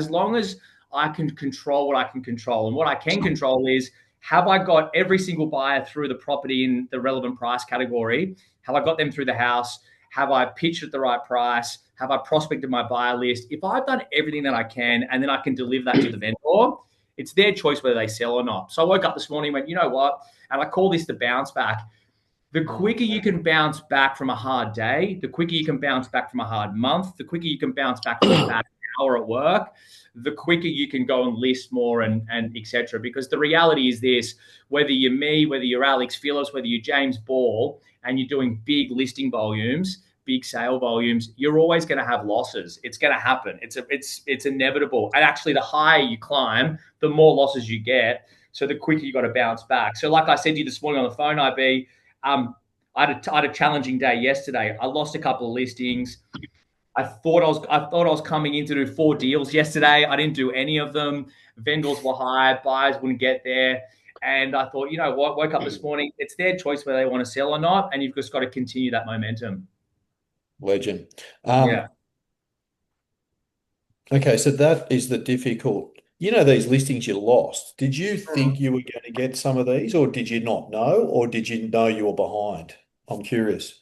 as long as I can control what I can control, and what I can control is, have I got every single buyer through the property in the relevant price category? Have I got them through the house? Have I pitched at the right price? Have I prospected my buyer list? If I've done everything that I can, and then I can deliver that to the vendor, it's their choice whether they sell or not. So I woke up this morning and went, you know what? And I call this the bounce back. The quicker you can bounce back from a hard day, the quicker you can bounce back from a hard month, the quicker you can bounce back from a bad hour at work, the quicker you can go and list more and etc. Because the reality is this: whether you're me, whether you're Alex Phillips, whether you're James Ball, and you're doing big listing volumes, big sale volumes, you're always going to have losses. It's going to happen. It's inevitable. And actually, the higher you climb, the more losses you get. So the quicker you got to bounce back. So like I said to you this morning on the phone, IB, I had a challenging day yesterday. I lost a couple of listings. I thought I was coming in to do 4 deals yesterday. I didn't do any of them. Vendors were high, buyers wouldn't get there. And I thought, you know what, woke up this morning, it's their choice whether they want to sell or not. And you've just got to continue that momentum. Legend. Yeah. Okay, so that is the difficult. These listings you lost. Did you think you were going to get some of these, or did you not know, or did you know you were behind? I'm curious.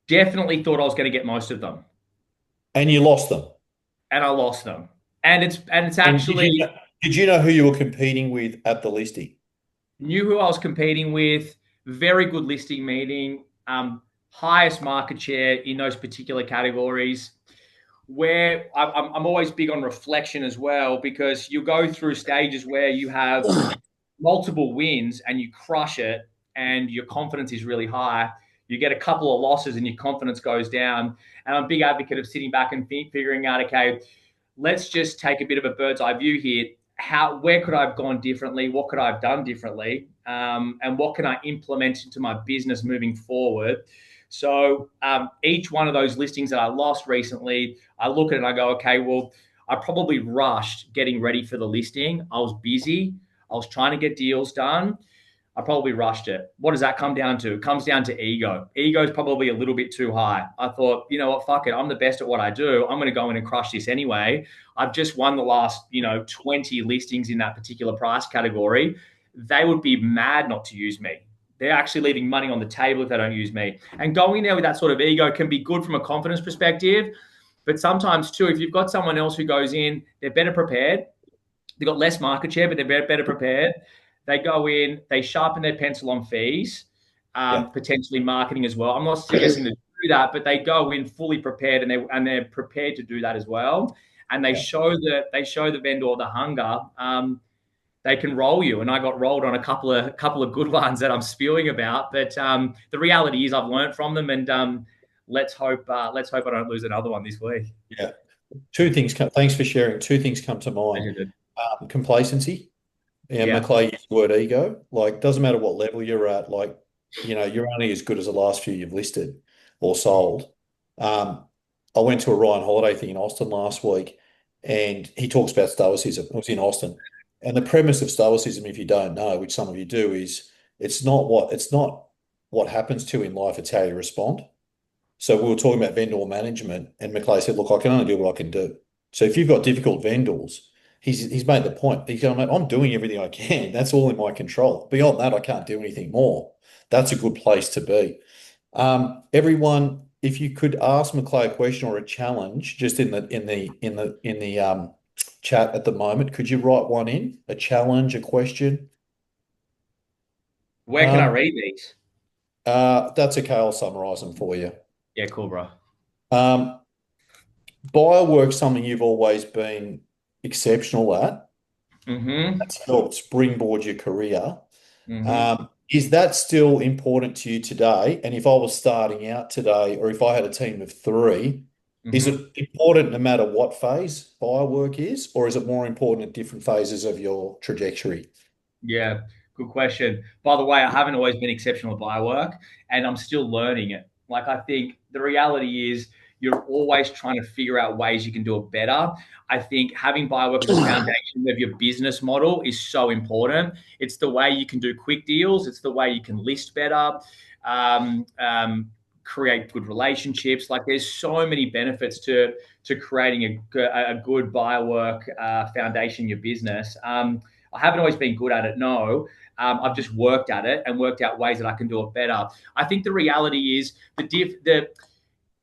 Definitely thought I was going to get most of them. And you lost them. And I lost them. And it's And actually, did you know who you were competing with at the listing? knew who I was competing with, very good listing meeting, highest market share in those particular categories. Where I'm always big on reflection as well, because you go through stages where you have multiple wins and you crush it and your confidence is really high. You get a couple of losses and your confidence goes down. And I'm a big advocate of sitting back and figuring out, okay, let's just take a bit of a bird's eye view here. Where could I have gone differently? What could I have done differently? And what can I implement into my business moving forward? So each one of those listings that I lost recently, I look at it and I go, okay, well, I probably rushed getting ready for the listing. I was busy. I was trying to get deals done. I probably rushed it. What does that come down to? It comes down to ego. Ego is probably a little bit too high. I thought, you know what, fuck it. I'm the best at what I do. I'm going to go in and crush this anyway. I've just won the last, 20 listings in that particular price category. They would be mad not to use me. They're actually leaving money on the table if they don't use me. And going there with that sort of ego can be good from a confidence perspective. But sometimes too, if you've got someone else who goes in, they're better prepared. They've got less market share, but they're better prepared. They go in, they sharpen their pencil on fees, potentially marketing as well. I'm not suggesting to do that, but they go in fully prepared, and they're prepared to do that as well. And they show the vendor the hunger. They can roll you, and I got rolled on a couple of good ones that I'm spewing about. But the reality is, I've learned from them, and let's hope I don't lose another one this week. Yeah. Thanks for sharing. Two things come to mind. Complacency. Yeah, Maclay used the word ego. Like, doesn't matter what level you're at. Like, you're only as good as the last few you've listed or sold. I went to a Ryan Holiday thing in Austin last week, and he talks about stoicism. It was in Austin, and the premise of stoicism, if you don't know, which some of you do, is it's not what happens to you in life; it's how you respond. So we were talking about vendor management, and Maclay said, "Look, I can only do what I can do." So if you've got difficult vendors, he's made the point. He's going, I'm doing everything I can. That's all in my control. Beyond that, I can't do anything more. That's a good place to be. Everyone, if you could ask Maclay a question or a challenge, just in the chat at the moment, could you write one in? A challenge, a question? Where can I read these? That's okay. I'll summarize them for you. Yeah, cool, bro. Buyer work's something you've always been exceptional at. Mm-hmm. That's helped springboard your career. Mm-hmm. Is that still important to you today? And if I was starting out today, or if I had a team of 3, is it important no matter what phase buyer work is, or is it more important at different phases of your trajectory? Yeah, good question. By the way, I haven't always been exceptional at buyer work, and I'm still learning it. Like, I think the reality is you're always trying to figure out ways you can do it better. I think having buyer work as a foundation of your business model is so important. It's the way you can do quick deals. It's the way you can list better. create good relationships. Like there's so many benefits to creating a good buyer work foundation in your business. I haven't always been good at it, no. I've just worked at it and worked out ways that I can do it better. I think the reality is the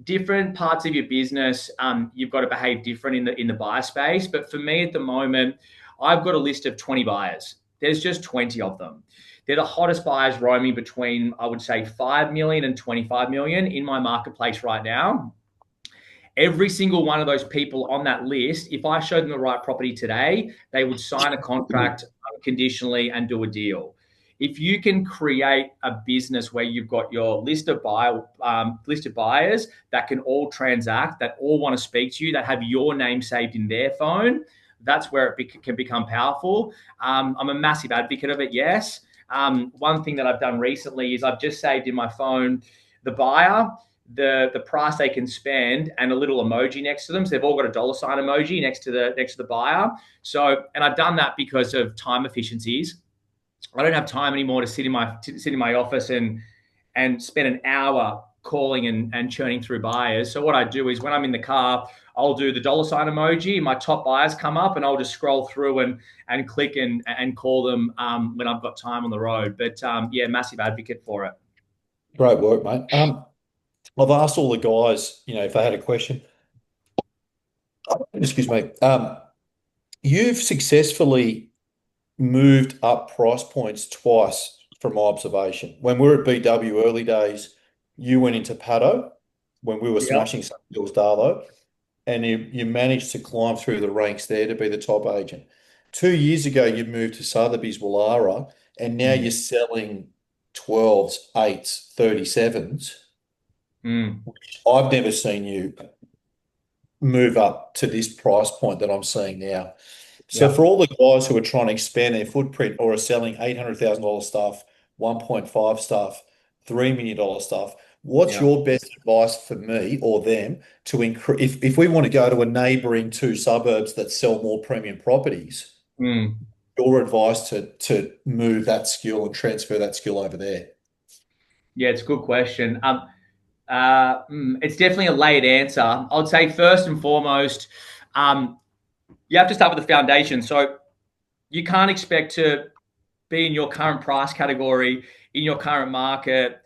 different parts of your business, you've got to behave different in the buyer space. But for me at the moment, I've got a list of 20 buyers. There's just 20 of them. They're the hottest buyers roaming between, I would say, 5 million and 25 million in my marketplace right now. Every single one of those people on that list, if I showed them the right property today, they would sign a contract conditionally and do a deal. If you can create a business where you've got your list of buyers that can all transact, that all want to speak to you, that have your name saved in their phone, that's where it can become powerful. I'm a massive advocate of it, yes. One thing that I've done recently is I've just saved in my phone the buyer, the price they can spend, and a little emoji next to them. So they've all got a dollar sign emoji next to the buyer. So, and I've done that because of time efficiencies. I don't have time anymore to sit in my office and spend an hour calling and churning through buyers. So what I do is when I'm in the car, I'll do the dollar sign emoji. My top buyers come up, and I'll just scroll through and click and call them when I've got time on the road. But yeah, massive advocate for it. Great work, mate. I've asked all the guys, if they had a question. Excuse me. You've successfully moved up price points twice from my observation. When we were at BW early days, you went into Paddo when we were smashing some deals, Darlo, and you managed to climb through the ranks there to be the top agent. 2 years ago, you moved to Sotheby's Wallara, and now you're selling 12s, 8s, 37s. Which I've never seen you move up to this price point that I'm seeing now. So for all the guys who are trying to expand their footprint or are selling $800,000 stuff, 1.5 stuff, $3 million stuff, what's your best advice for me or them to increase if we want to go to a neighboring 2 suburbs that sell more premium properties? Your advice to move that skill and transfer that skill over there? Yeah, it's a good question. It's definitely a layered answer. I would say first and foremost, you have to start with the foundation. So you can't expect to be in your current price category, in your current market,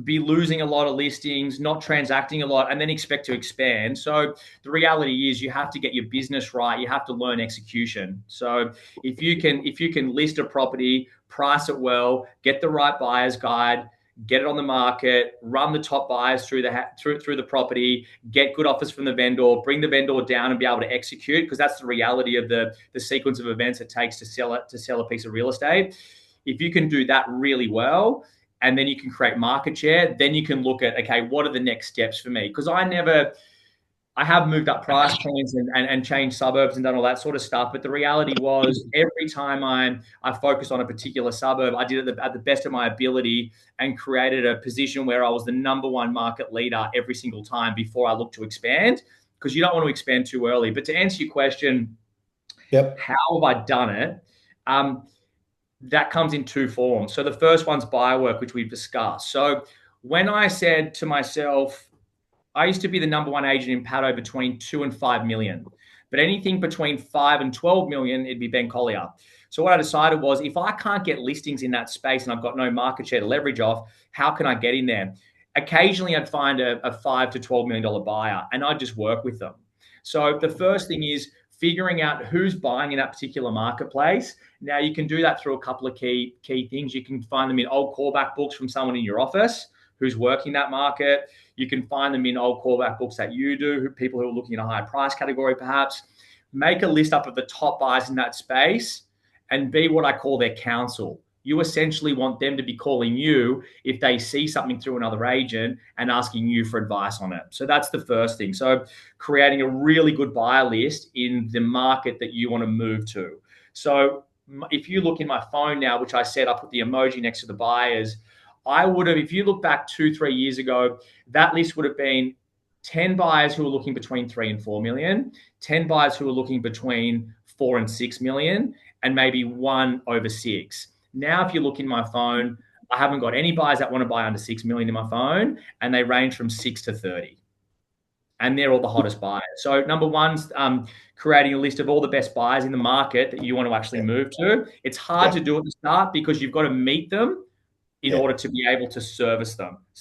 be losing a lot of listings, not transacting a lot, and then expect to expand. So the reality is you have to get your business right. You have to learn execution. So if you can list a property, price it well, get the right buyer's guide, get it on the market, run the top buyers through the property, get good offers from the vendor, bring the vendor down and be able to execute, because that's the reality of the sequence of events it takes to sell a piece of real estate. If you can do that really well, and then you can create market share, then you can look at, okay, what are the next steps for me? Because I have moved up price points and changed suburbs and done all that sort of stuff. But the reality was every time I focused on a particular suburb, I did it at the best of my ability and created a position where I was the number one market leader every single time before I looked to expand, because you don't want to expand too early. But to answer your question, how have I done it? That comes in 2 forms. So the first one's buyer work, which we've discussed. So when I said to myself, I used to be the number one agent in Paddo between 2 and 5 million, but anything between 5 and 12 million, it'd be Ben Collier. So what I decided was, if I can't get listings in that space and I've got no market share to leverage off, how can I get in there? Occasionally I'd find a $5 to $12 million buyer and I'd just work with them. So the first thing is figuring out who's buying in that particular marketplace. Now you can do that through a couple of key things. You can find them in old callback books from someone in your office who's working that market. You can find them in old callback books that you do, people who are looking at a higher price category perhaps. Make a list up of the top buyers in that space and be what I call their counsel. You essentially want them to be calling you if they see something through another agent and asking you for advice on it. So that's the first thing. So creating a really good buyer list in the market that you want to move to. So if you look in my phone now, which I said I put the emoji next to the buyers, I would have, if you look back 2-3 years ago, that list would have been 10 buyers who are looking between 3 and 4 million, 10 buyers who are looking between 4 and 6 million, and maybe 1 over 6. Now, if you look in my phone, I haven't got any buyers that want to buy under 6 million in my phone, and they range from 6 to 30. And they're all the hottest buyers. So number one's creating a list of all the best buyers in the market that you want to actually move to. It's hard to do at the start because you've got to meet them in order to be able to service them. So